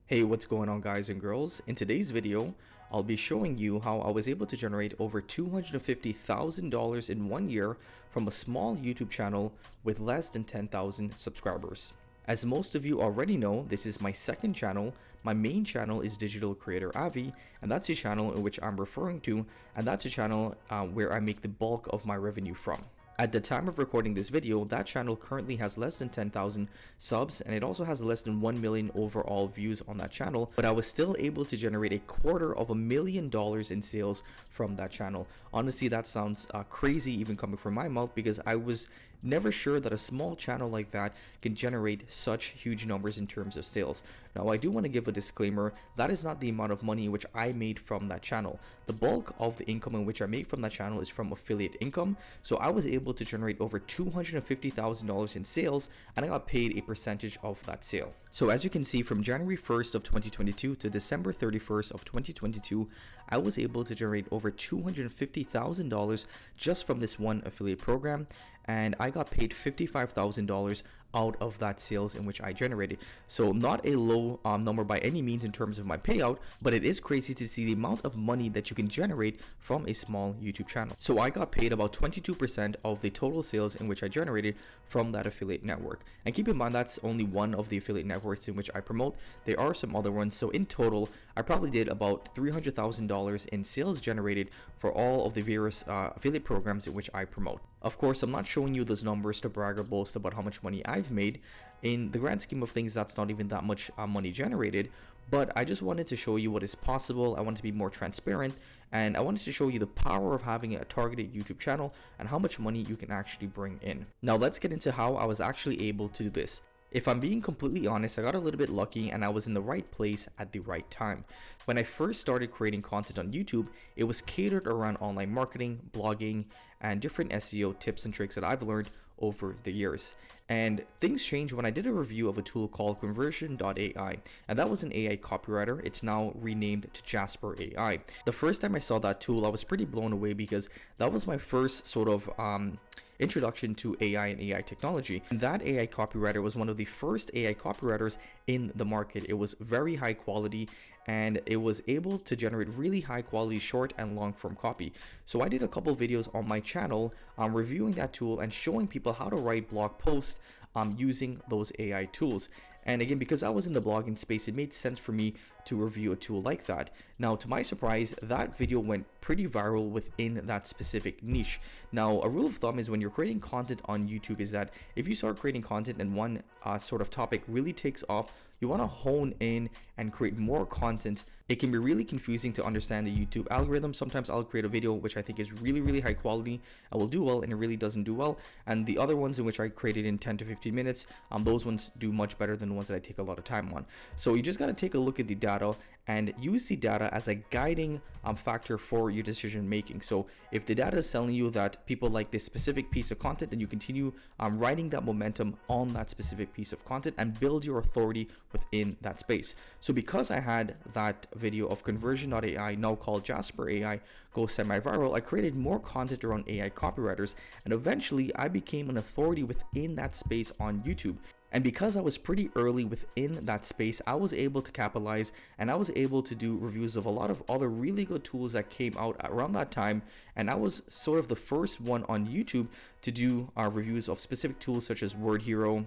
Hey, what's going on guys and girls? In today's video, I'll be showing you how I was able to generate over $250,000 in 1 year from a small YouTube channel with less than 10,000 subscribers. As most of you already know, this is my second channel. My main channel is Digital Creator Avi, and that's a channel in which I'm referring to, and that's a channel where I make the bulk of my revenue from. At the time of recording this video, that channel currently has less than 10,000 subs, and it also has less than 1 million overall views on that channel, but I was still able to generate $250,000 in sales from that channel. Honestly, that sounds crazy even coming from my mouth, because I was never sure that a small channel like that can generate such huge numbers in terms of sales. Now, I do want to give a disclaimer, that is not the amount of money which I made from that channel. The bulk of the income in which I made from that channel is from affiliate income, so I was able to generate over $250,000 in sales, and I got paid a percentage of that sale. So as you can see, from January 1st of 2022 to December 31st of 2022, I was able to generate over $250,000 just from this one affiliate program, and I got paid $55,000 out of that sales in which I generated. So not a low number by any means in terms of my payout, but it is crazy to see the amount of money that you can generate from a small YouTube channel. So I got paid about 22% of the total sales in which I generated from that affiliate network. And keep in mind, that's only one of the affiliate networks in which I promote. There are some other ones. So in total, I probably did about $300,000 in sales generated for all of the various affiliate programs in which I promote. Of course, I'm not showing you those numbers to brag or boast about how much money I've made. In the grand scheme of things, that's not even that much money generated, but I just wanted to show you what is possible. I wanted to be more transparent, and I wanted to show you the power of having a targeted YouTube channel and how much money you can actually bring in. Now let's get into how I was actually able to do this. If I'm being completely honest, I got a little bit lucky and I was in the right place at the right time. When I first started creating content on YouTube, it was catered around online marketing, blogging, and different SEO tips and tricks that I've learned over the years. And things changed when I did a review of a tool called conversion.ai, and that was an AI copywriter. It's now renamed to Jasper AI. The first time I saw that tool, I was pretty blown away because that was my first sort of introduction to AI and AI technology. And that AI copywriter was one of the first AI copywriters in the market. It was very high quality, and it was able to generate really high quality short and long form copy. So I did a couple videos on my channel reviewing that tool and showing people how to write blog posts using those AI tools. And again, because I was in the blogging space, it made sense for me to review a tool like that. Now, to my surprise, that video went pretty viral within that specific niche. Now, a rule of thumb is when you're creating content on YouTube is that if you start creating content and one sort of topic really takes off, you want to hone in and create more content. It can be really confusing to understand the YouTube algorithm. Sometimes I'll create a video which I think is really high quality and will do well, and it really doesn't do well. And the other ones in which I created in 10 to 15 minutes, those ones do much better than the ones that I take a lot of time on. So you just got to take a look at the data and use the data as a guiding factor for your decision making. So if the data is telling you that people like this specific piece of content, then you continue writing that momentum on that specific piece of content and build your authority within that space. So because I had that video of conversion.ai, now called Jasper AI, go semi-viral, I created more content around AI copywriters, and eventually I became an authority within that space on YouTube. And because I was pretty early within that space, I was able to capitalize, and I was able to do reviews of a lot of other really good tools that came out around that time. And I was sort of the first one on YouTube to do reviews of specific tools such as Word Hero,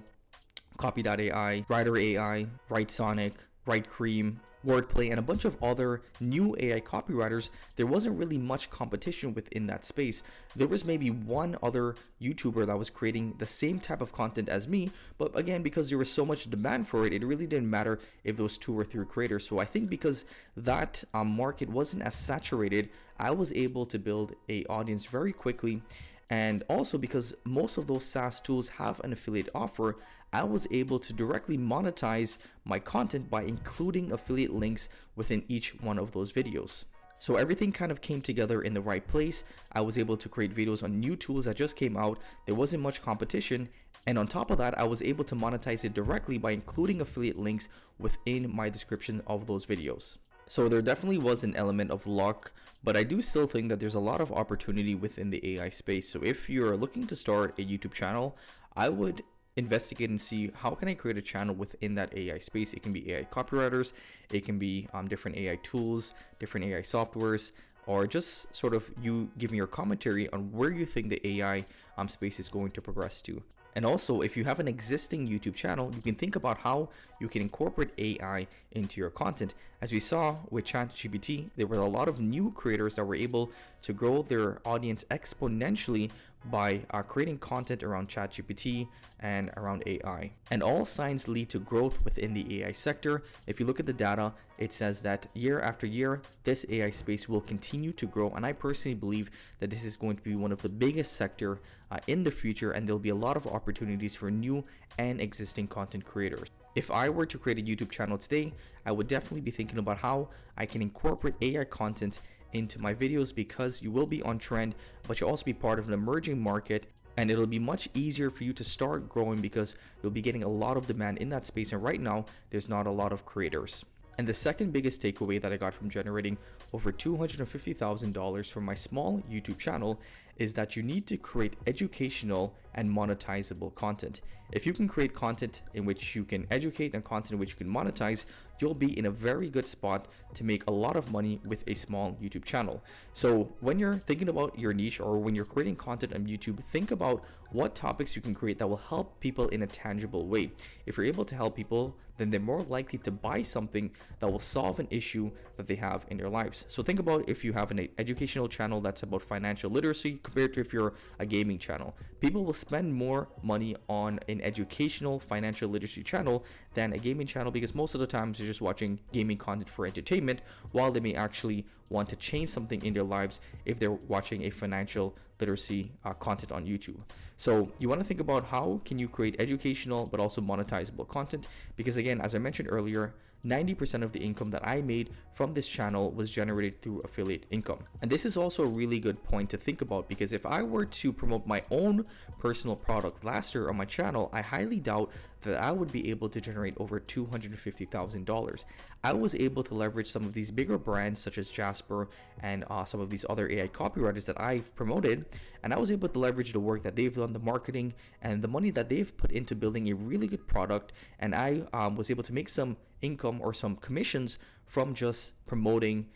Copy.ai, Writer AI, WriteSonic, WriteCream, Wordplay, and a bunch of other new AI copywriters. There wasn't really much competition within that space. There was maybe one other YouTuber that was creating the same type of content as me, but again, because there was so much demand for it, it really didn't matter if those 2 or 3 creators. So I think because that market wasn't as saturated, I was able to build an audience very quickly. And also because most of those SaaS tools have an affiliate offer, I was able to directly monetize my content by including affiliate links within each one of those videos. So everything kind of came together in the right place. I was able to create videos on new tools that just came out. There wasn't much competition. And on top of that, I was able to monetize it directly by including affiliate links within my description of those videos. So there definitely was an element of luck, but I do still think that there's a lot of opportunity within the AI space. So if you're looking to start a YouTube channel, I would investigate and see how can I create a channel within that AI space. It can be AI copywriters, it can be different AI tools, different AI softwares, or just sort of you giving your commentary on where you think the AI space is going to progress to. And also, if you have an existing YouTube channel, you can think about how you can incorporate AI into your content. As we saw with ChatGPT, there were a lot of new creators that were able to grow their audience exponentially by creating content around ChatGPT and around AI. And all signs lead to growth within the AI sector. If you look at the data, it says that year after year, this AI space will continue to grow. And I personally believe that this is going to be one of the biggest sector in the future, and there'll be a lot of opportunities for new and existing content creators. If I were to create a YouTube channel today, I would definitely be thinking about how I can incorporate AI content into my videos, because you will be on trend, but you'll also be part of an emerging market, and it'll be much easier for you to start growing because you'll be getting a lot of demand in that space, and right now there's not a lot of creators. And the second biggest takeaway that I got from generating over $250,000 from my small YouTube channel is that you need to create educational and monetizable content. If you can create content in which you can educate and content in which you can monetize, you'll be in a very good spot to make a lot of money with a small YouTube channel. So when you're thinking about your niche, or when you're creating content on YouTube, think about what topics you can create that will help people in a tangible way. If you're able to help people, then they're more likely to buy something that will solve an issue that they have in their lives. So think about if you have an educational channel that's about financial literacy compared to if you're a gaming channel. People will spend more money on an educational financial literacy channel than a gaming channel, because most of the times they're just watching gaming content for entertainment, while they may actually want to change something in their lives if they're watching a financial literacy content on YouTube. So you want to think about how can you create educational but also monetizable content, because again, as I mentioned earlier, 90% of the income that I made from this channel was generated through affiliate income. And this is also a really good point to think about, because if I were to promote my own personal product last year on my channel, I highly doubt that I would be able to generate over $250,000. I was able to leverage some of these bigger brands such as Jasper and some of these other AI copywriters that I've promoted, and I was able to leverage the work that they've done, the marketing and the money that they've put into building a really good product, and I was able to make some income or some commissions from just promoting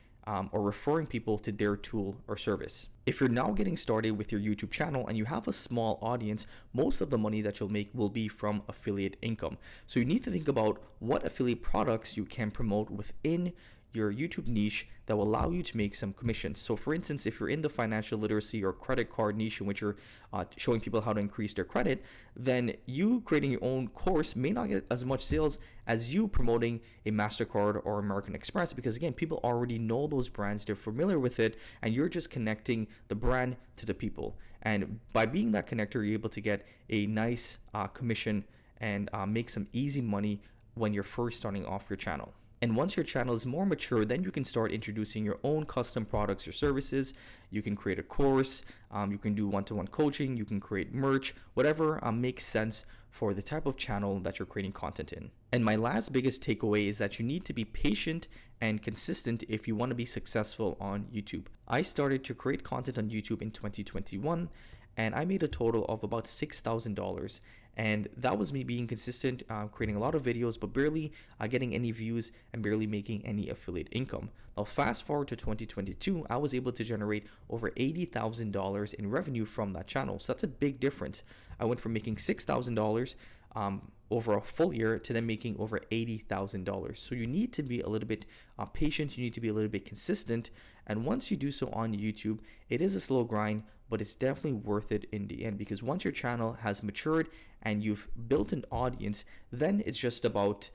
or referring people to their tool or service. If you're now getting started with your YouTube channel and you have a small audience, most of the money that you'll make will be from affiliate income. So you need to think about what affiliate products you can promote within your YouTube niche that will allow you to make some commissions. So for instance, if you're in the financial literacy or credit card niche in which you're showing people how to increase their credit, then you creating your own course may not get as much sales as you promoting a MasterCard or American Express, because again, people already know those brands, they're familiar with it, and you're just connecting the brand to the people. And by being that connector, you're able to get a nice commission and make some easy money when you're first starting off your channel. And once your channel is more mature, then you can start introducing your own custom products or services. You can create a course, you can do one-to-one coaching, you can create merch, whatever makes sense for the type of channel that you're creating content in. And my last biggest takeaway is that you need to be patient and consistent if you want to be successful on YouTube. I started to create content on YouTube in 2021, and I made a total of about $6,000. And that was me being consistent, creating a lot of videos, but barely getting any views and barely making any affiliate income. Now, fast forward to 2022, I was able to generate over $80,000 in revenue from that channel. So that's a big difference. I went from making $6,000 over a full year to then making over $80,000. So you need to be a little bit patient. You need to be a little bit consistent. And once you do so on YouTube, it is a slow grind, but it's definitely worth it in the end, because once your channel has matured and you've built an audience, then it's just about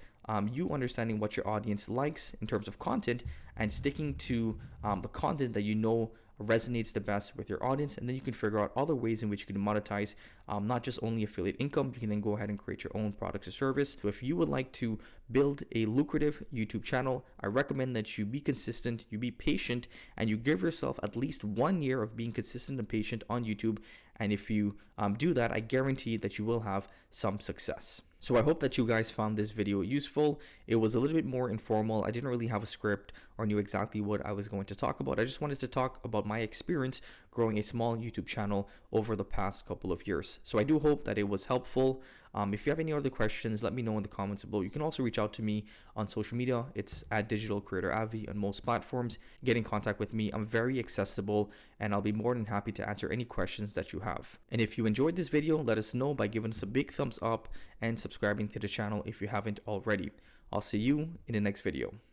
you understanding what your audience likes in terms of content and sticking to the content that you know resonates the best with your audience, and then you can figure out other ways in which you can monetize not just only affiliate income. You can then go ahead and create your own products or service. So if you would like to build a lucrative YouTube channel, I recommend that you be consistent, you be patient, and you give yourself at least 1 year of being consistent and patient on YouTube. And if you do that, I guarantee that you will have some success. So I hope that you guys found this video useful. It was a little bit more informal. I didn't really have a script or knew exactly what I was going to talk about. I just wanted to talk about my experience growing a small YouTube channel over the past couple of years. So I do hope that it was helpful. If you have any other questions, let me know in the comments below. You can also reach out to me on social media. It's at Digital Creator Avi on most platforms. Get in contact with me. I'm very accessible, and I'll be more than happy to answer any questions that you have. And if you enjoyed this video, let us know by giving us a big thumbs up and subscribing to the channel if you haven't already. I'll see you in the next video.